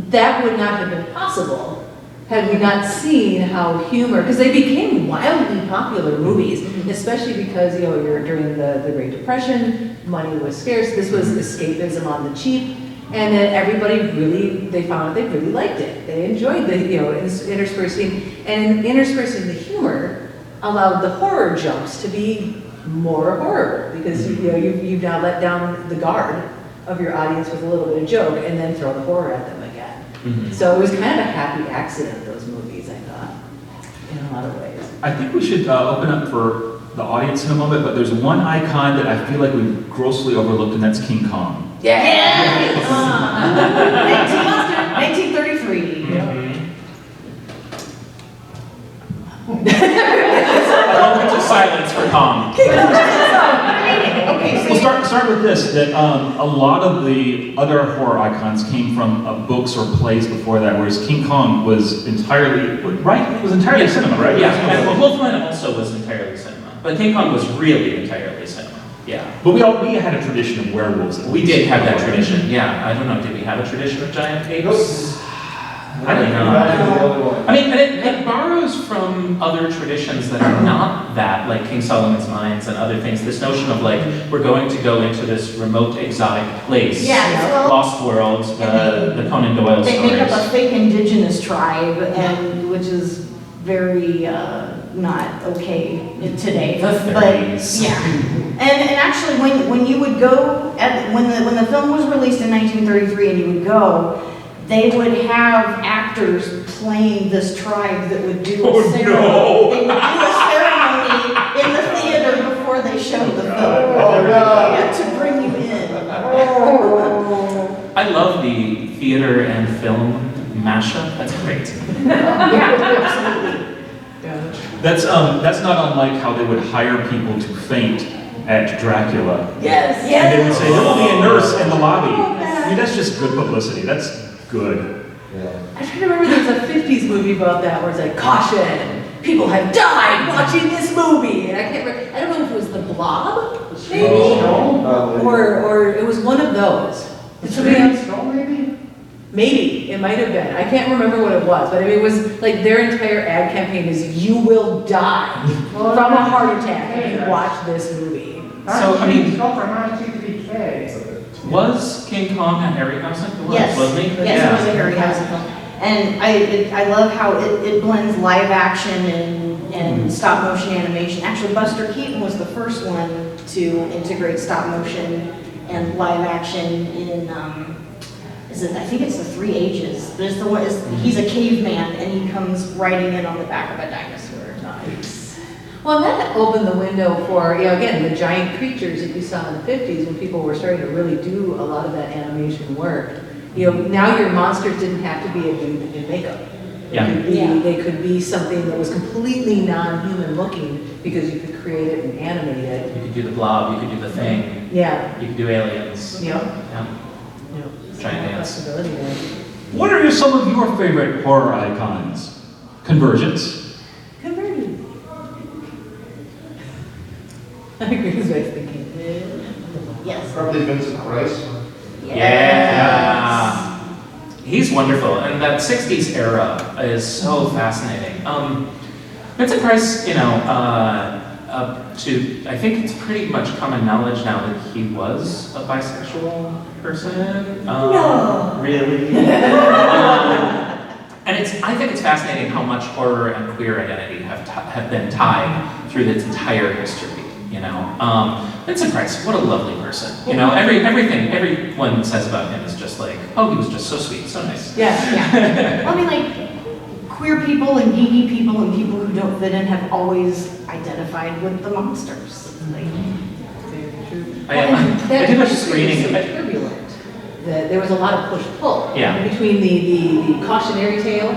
that would not have been possible had we not seen how humor, because they became wildly popular movies, especially because, you're during the Great Depression, money was scarce, this was escapism on the cheap, and then everybody they found they really liked it. They enjoyed the, interspersing the humor allowed the horror jumps to be more horror, because, you've now let down the guard of your audience with a little bit of joke, and then throw the horror at them again. So it was kind of a happy accident, those movies, I thought, in a lot of ways. I think we should open up for the audience in a moment, but there's one icon that I feel like we've grossly overlooked, and that's King Kong. Yes! 1933. A moment of silence for Kong. Okay, so We'll start with this, that a lot of the other horror icons came from books or plays before that, whereas King Kong was entirely, right? It was entirely cinema, right? Yeah, and Wolfman also was entirely cinema. But King Kong was really entirely cinema. Yeah. But we had a tradition of werewolves. We did have that tradition, yeah. I don't know, did we have a tradition of giant apes? I don't know. I mean, and it borrows from other traditions that are not that, like King Solomon's Mines and other things. This notion of like, we're going to go into this remote exotic place. Yeah, well, Lost World, the Conan Doyle they stories. make up a fake indigenous tribe, and which is very not okay today. The 30s. But yeah, and actually, when you would go when the film was released in 1933, and you would go, they would have actors playing this tribe that would do a ceremony. No. They would do a ceremony in the theater before before they showed the film. Oh, They no. had to bring you in. I love the theater and film mashup. That's great. That's not unlike how they would hire people to faint at Dracula. Yes, And they would say, there will be a nurse in the lobby. Oh, man. I mean, that's just good publicity. That's good. Yeah. I try to remember there was a 50s movie about that where it's like, caution, people have died watching this movie. And I can't remember, I don't know if it was The Blob, maybe? Oh, Or it was one of those. Did somebody else know maybe? Maybe, it might have been. I can't remember what it was, but I mean, it was like their entire ad campaign is you will die from a heart attack if you watch this movie. So, I mean, was King Kong a Harryhausen film? Yes, Wasn't he? yes, it was a Harryhausen film. And I love how it blends live action and stop motion animation. Actually, Buster Keaton was the first one to integrate stop motion and live action in, I think it's the Three Ages. But it's the one, he's a caveman and he comes riding in on the back of a dinosaur. Nice. Well, and that opened the window for, again, the giant creatures that you saw in the 50s when people were starting to really do a lot of that animation work. Now your monsters didn't have to be a dude in makeup. They could be something that was completely non-human looking because you could create it and animate it. You could do the Blob, you could do the Thing, Yeah. you could do Aliens. Yeah. Giant ants. Possibility there. What are some of your favorite horror icons? CONvergence. CONvergence. I agree with my thinking. Yes. Probably Vincent Price. Yeah. He's wonderful, and that 60s era is so fascinating. Vincent Price, I think it's pretty much common knowledge now that he was a bisexual person. No. Really? And I think it's fascinating how much horror and queer identity have been tied through its entire history. Vincent Price, what a lovely person. Everything everyone says about him is just like, oh, he was just so sweet, so nice. Yeah. Well, I mean, like, queer people and geeky people and people who don't fit in have always identified with the monsters. Like, Very true. I did a screening. So turbulent. There was a lot of push-pull. Yeah. Between the cautionary tale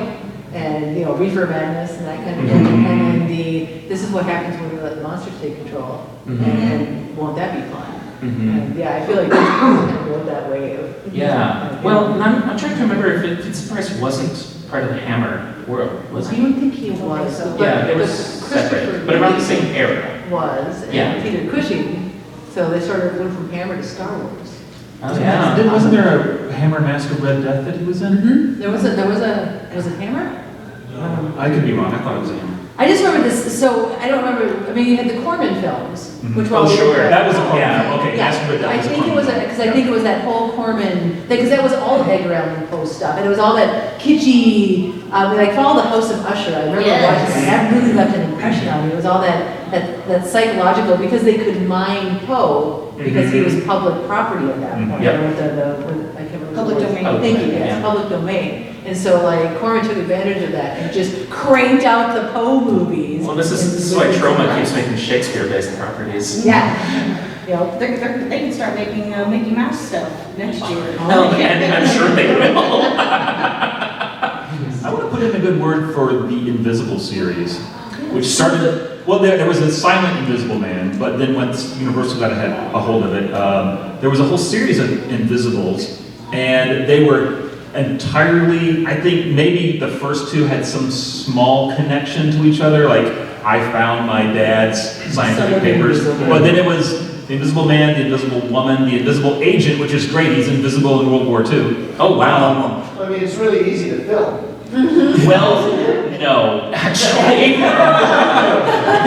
and reefer madness and that kind of thing, and then this is what happens when we let the monsters take control, and won't that be fun? And I feel like this kind of rode that wave. Yeah. Well, I'm trying to remember if Vincent Price wasn't part of the Hammer world, was I he? don't think he was. so. Yeah, it was Christopher separate, but around the Lee same era. was, and Yeah. Peter Cushing, so they sort of went from Hammer to Star Wars. Oh, yeah. Wasn't there a Hammer Mask of Red Death that he was in? There was a Hammer? I could be wrong. I thought it was a Hammer. I just remember this, so I don't remember, I mean, you had the Corman films, which were all. Oh, sure. That was a Corman. Yeah. Okay, Mask of Red Death I was a think it Corman. was, because I think it was that whole Corman, because that was all Edgar Allan Poe stuff, and it was all that kitschy, like for all the House of Usher, I remember Yes. watching it, and that really left an impression on me. It was all that psychological, because they could mine Poe, because he was public property at that point. Yep. I can't remember. Public the word. domain. Thank you, yes, Yeah. public domain. And so like Corman took advantage of that and just cranked out the Poe movies. Well, this is why Troma keeps making Shakespeare-based properties. Yeah. Yep. they can start making Mickey Mouse stuff next year. And I'm sure they will. I want to put in a good word for the Invisible series, which started, well, there was a silent Invisible Man, but then once Universal got a hold of it, there was a whole series of Invisibles, and they were entirely, I think maybe the first two had some small connection to each other, like I found my dad's scientific papers, but then it was the Invisible Man, the Invisible Woman, the Invisible Agent, which is great, he's invisible in World War II. Oh, wow. I mean, it's really easy to film. Well, no, actually.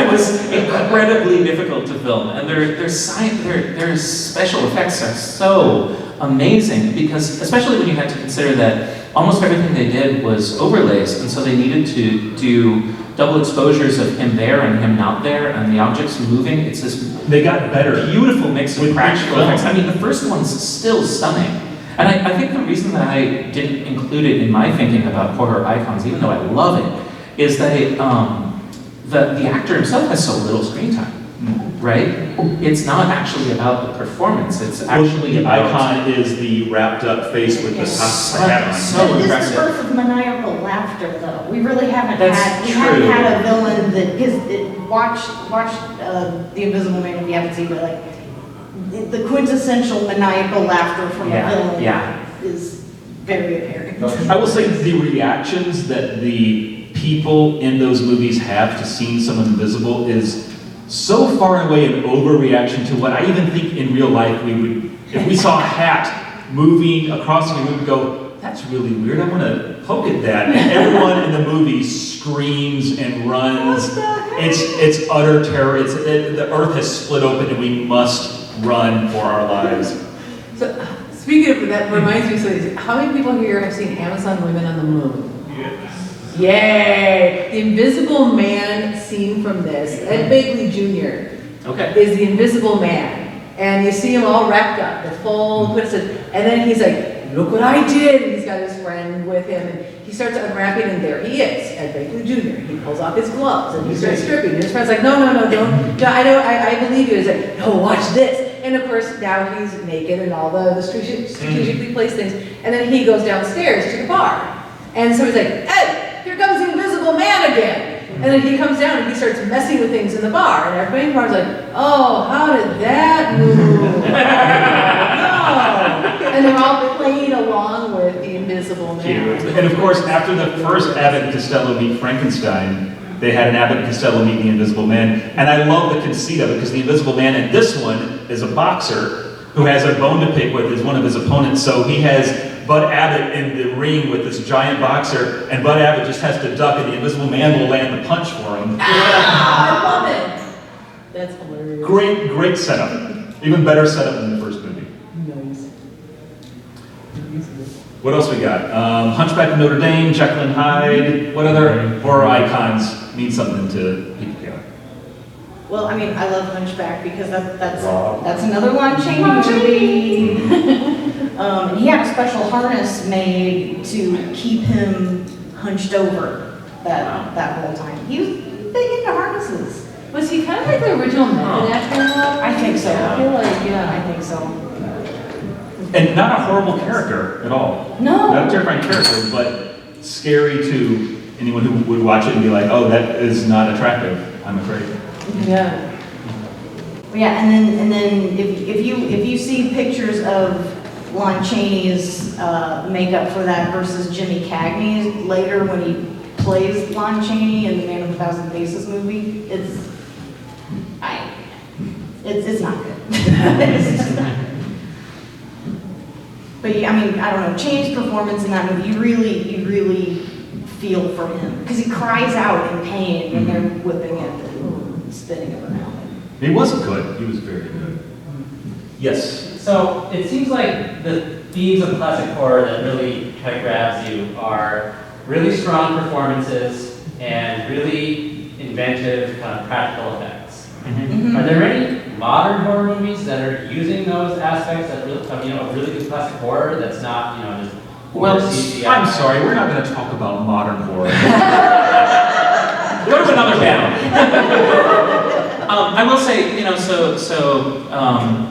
It was incredibly difficult to film, and their special effects are so amazing, because especially when you have to consider that almost everything they did was overlays, and so they needed to do double exposures of him there and him not there, and the objects moving. It's this They got better. beautiful mix of With practical film. effects. I mean, the first one's still stunning. And I think the reason that I didn't include it in my thinking about horror icons, even though I love it, is that the actor himself has so little screen time. right? It's not actually about the performance, it's Well, actually the about... icon is the wrapped up face with the hat on. So But this is impressive. birth of maniacal laughter, though. We really haven't That's haven't true. had a villain that, because watch The Invisible Man if you haven't seen it, like, the quintessential maniacal laughter from a villain is very apparent. I will say the reactions that the people in those movies have to seeing someone invisible is so far and away an overreaction to what I even think in real life we would, if we saw a hat moving across the room, we would go, that's really weird, I want to poke at that. And everyone in the movie screams and runs. What the heck? It's utter terror. The earth has split open and we must run for our lives. So, speaking of that, reminds me of something. How many people here have seen Amazon Women on the Moon? Yay! The Invisible Man scene from this, Ed Begley Jr. is the Invisible Man. And you see him all wrapped up, the full, and then he's like, look what I did! And he's got his friend with him, and he starts unwrapping, and there he is, Ed Begley Jr. He pulls off his gloves, and he starts stripping, and his friend's like, no, don't, I believe you. He's like, no, watch this. And of course, now he's naked and all the strategically placed things. And then he goes downstairs to the bar. And so he's like, Ed, here comes the Invisible Man again. And then he comes down and he starts messing with things in the bar. And everybody in the bar's like, oh, how did that move? No. And they're all playing along with the Invisible Man. And of course, after the first Abbott and Costello meet Frankenstein, they had an Abbott and Costello meet the Invisible Man. And I love the conceit of it, because the Invisible Man in this one is a boxer who has a bone to pick with one of his opponents. So he has Bud Abbott in the ring with this giant boxer, and Bud Abbott just has to duck, and the Invisible Man will land the punch for him. I love it. That's hilarious. Great setup. Even better setup than the first movie. Nice. What else we got? Hunchback of Notre Dame, Jekyll and Hyde. What other horror icons mean something to people here? Well, I mean, I love Hunchback because that's another Lon Chaney movie. He had a special harness made to keep him hunched over that whole time. He was big into harnesses. Was he kind of like the original method actor though? I think so. I feel like, I think so. And not a horrible character at all. No. Not a terrifying character, but scary to anyone who would watch it and be like, oh, that is not attractive, I'm afraid. Yeah. Yeah, and then if you see pictures of Lon Chaney's makeup for that versus Jimmy Cagney's later when he plays Lon Chaney in the Man with a Thousand Faces movie, it's not good. It's just not good. But I mean, I don't know, Chaney's performance in that movie, you really feel for him because he cries out in pain when they're whipping it and spinning it around. He was good. He was very good. Yes. So it seems like the themes of classic horror that really kind of grabs you are really strong performances and really inventive kind of practical effects. Are there any modern horror movies that are using those aspects of really good classic horror that's not just Well, CGI? I'm sorry, we're not going to talk about modern horror. Go to another panel. I will say,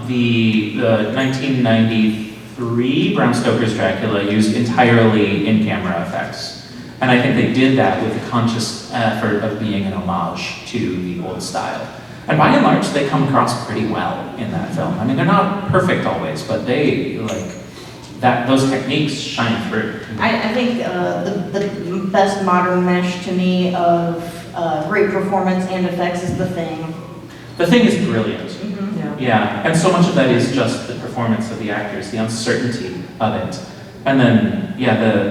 the 1993 Bram Stoker's Dracula used entirely in-camera effects. And I think they did that with a conscious effort of being an homage to the old style. And by and large, they come across pretty well in that film. I mean, they're not perfect always, but they, those techniques shine through. I think the best modern mesh to me of great performance and effects is The Thing. The Thing is brilliant. Yeah. Yeah, and so much of that is just the performance of the actors, the uncertainty of it. And then,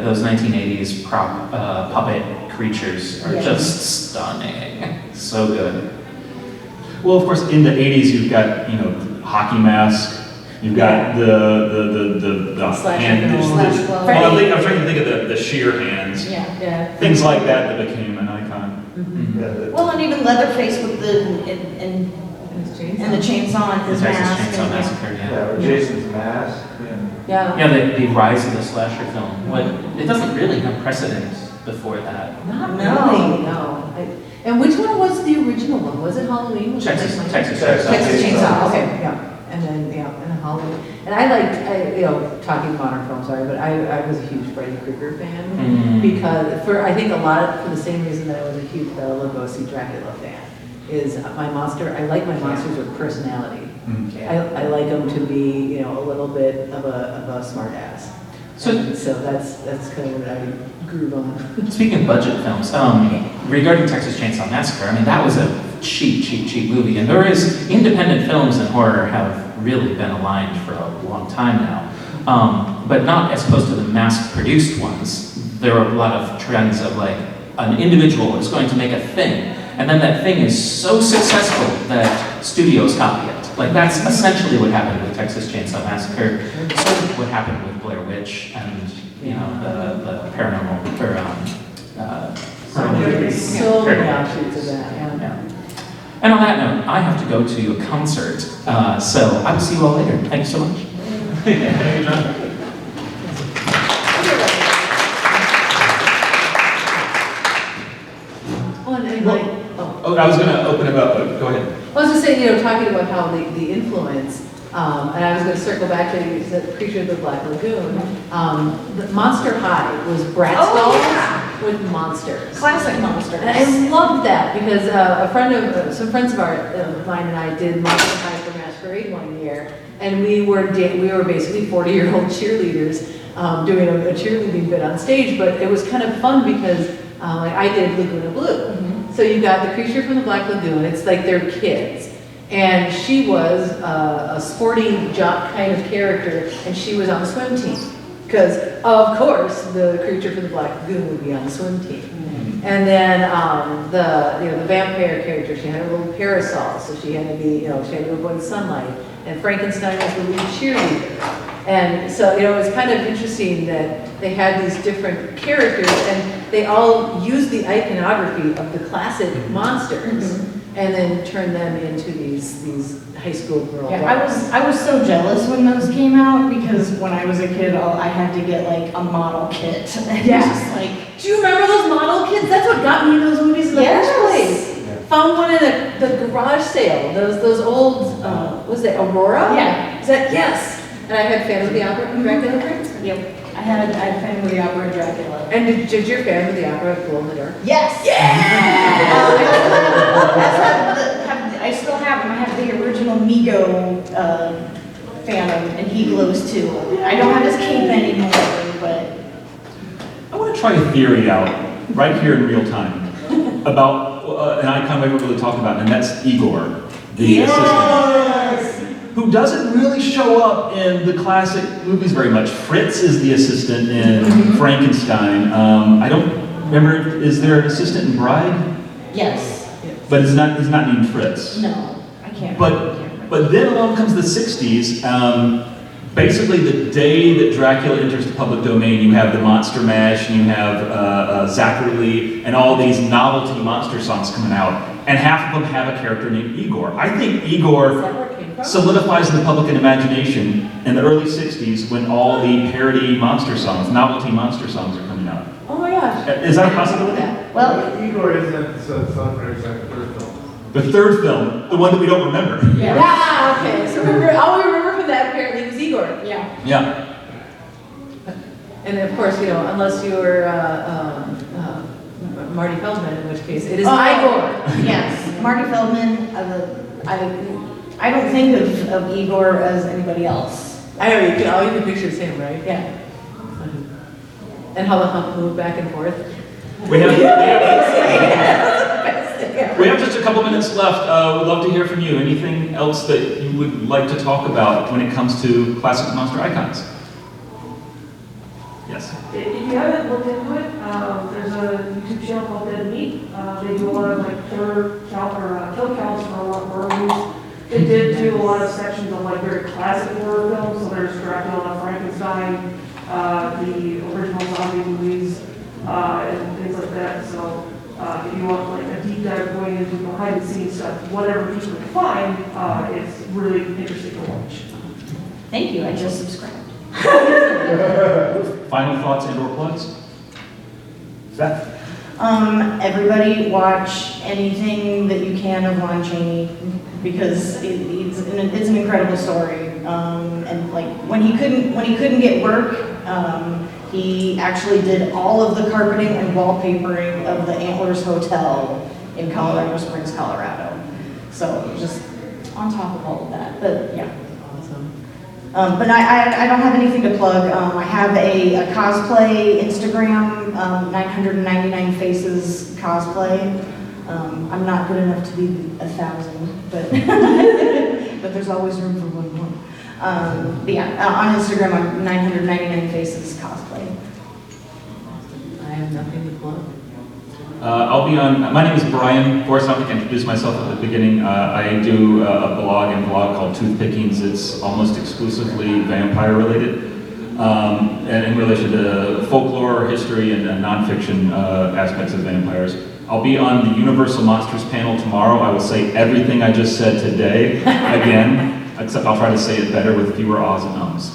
those 1980s puppet creatures are just stunning. So good. Well, of course, in the 80s, you've got, hockey mask. You've got the Slash hand. and slash glove. I'm trying to think of the sheer hands. Yeah. Things like that became an icon. Well, and even Leatherface with and the chainsaw and his The Texas mask. Chainsaw and, Massacre, Yeah, or Jason's mask. Yeah. Yeah, the rise of the slasher film. It doesn't really have precedent before that. Not No. really, no. And which one was the original one? Was it Halloween? Was it Texas like- Chainsaw. Texas Chainsaw, okay, yeah. And then, yeah, and then Halloween. And I liked, talking modern films, sorry, but I was a huge Freddy Krueger fan because, I think for the same reason that I was a huge Bela Lugosi Dracula fan, is I like my monsters with personality. I like them to be, a little bit of a smart ass. So that's kind of what I grew on. Speaking of budget films, regarding Texas Chainsaw Massacre, I mean, that was a cheap movie. And independent films and horror have really been aligned for a long time now. But not as opposed to the mass-produced ones. There are a lot of trends of like, an individual is going to make a thing, and then that thing is so successful that studios copy it. Like that's essentially what happened with Texas Chainsaw Massacre, sort of what happened with Blair Witch and, the paranormal, So many offshoots of that, yeah. And on that note, I have to go to a concert, so I will see you all later. Thank you so much. Thank you, John. I was going to open it up, but go ahead. I was just saying, talking about how the influence, and I was going to circle back to the Creature of the Black Lagoon. The Monster High was Bratz dolls with monsters. Classic monsters. And I loved that because some friends of mine and I did Monster High for Masquerade one year, and we were basically 40-year-old cheerleaders doing a cheerleading bit on stage. But it was kind of fun because I did Laguna Blue. So you got the Creature from the Black Lagoon. It's like they're kids. And she was a sporting jock kind of character, and she was on the swim team. Because, of course, the Creature from the Black Lagoon would be on the swim team. And then the vampire character, she had a little parasol, so she had to be, she had to avoid sunlight. And Frankenstein was the lead cheerleader. And so, it was kind of interesting that they had these different characters, and they all used the iconography of the classic monsters, and then turned them into these high school girl Yeah, dolls. I was so jealous when those came out because when I was a kid, I had to get like a model kit. And Yeah. just like, Do you remember those model kits? That's what got me in those movies in the Yes. first place. Found one in the garage sale. Those old, what was it, Aurora? Yeah. Is that, yes. And I had Phantom of the Opera and Dracula prints. yep, I had Phantom of the Opera and Dracula. And did your Phantom of the Opera glow in the dark? Yes. I still have them. I have the original Mego Phantom, and he glows too. I don't have his cape anymore, but I want to try a theory out right here in real time about an icon we haven't really talked about, and that's Igor, the assistant, who doesn't really show up in the classic movies very much. Fritz is the assistant in Frankenstein. I don't remember, is there an assistant in Bride? yes. But he's not named Fritz. No, I can't. But then along comes the 60s. Basically, the day that Dracula enters the public domain, you have the Monster Mash, and you have Zachary Lee, and all these novelty monster songs coming out. And half of them have a character named Igor. I think Is Igor that where it came from? solidifies in the public imagination in the early 60s when all the parody monster songs, novelty monster songs are coming out. Oh my gosh. Is that a possibility? Well, Igor isn't celebrating the third film. The third film, the one that we don't remember. Yeah, okay. So all we remember from that apparently was Igor. yeah. Yeah. And of course, unless you were Marty Feldman, in which case it is Oh, Igor. Yes, Marty Feldman. I don't think of Igor as anybody else. I know, you can picture him, right? Yeah. And how the hump moved back and forth. We have just a couple minutes left. We'd love to hear from you. Anything else that you would like to talk about when it comes to classic monster icons? Yes. If you haven't looked into it, there's a YouTube channel called Dead Meat. They do a lot of like kill counts for a lot of horror movies. They did do a lot of sections of like very classic horror films. So there's Dracula, Frankenstein, the original zombie movies, and things like that. So if you want like a deep dive going into behind the scenes stuff, whatever you can find, it's really interesting to watch. Thank you. I just subscribed. Final thoughts and/or plugs? Beth? Everybody watch anything that you can of Lon Chaney, because it's an incredible story. And like when he couldn't get work, he actually did all of the carpeting and wallpapering of the Antlers Hotel in Colorado Springs, Colorado. So just on top of all of that, but yeah. Awesome. But I don't have anything to plug. I have a cosplay Instagram, 999 Faces cosplay. I'm not good enough to be 1,000, but but there's always room for one more. But yeah, on Instagram, I'm 999 Faces cosplay. I have nothing to plug. I'll be on, my name is Brian Forrest. I don't think I introduced myself at the beginning. I do a blog and vlog called Toothpickings. It's almost exclusively vampire related, and in relation to folklore, history, and nonfiction aspects of vampires. I'll be on the Universal Monsters panel tomorrow. I will say everything I just said today again, except I'll try to say it better with fewer ahs and ums.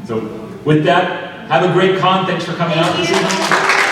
So with that, have a great con. Thanks for coming out this evening.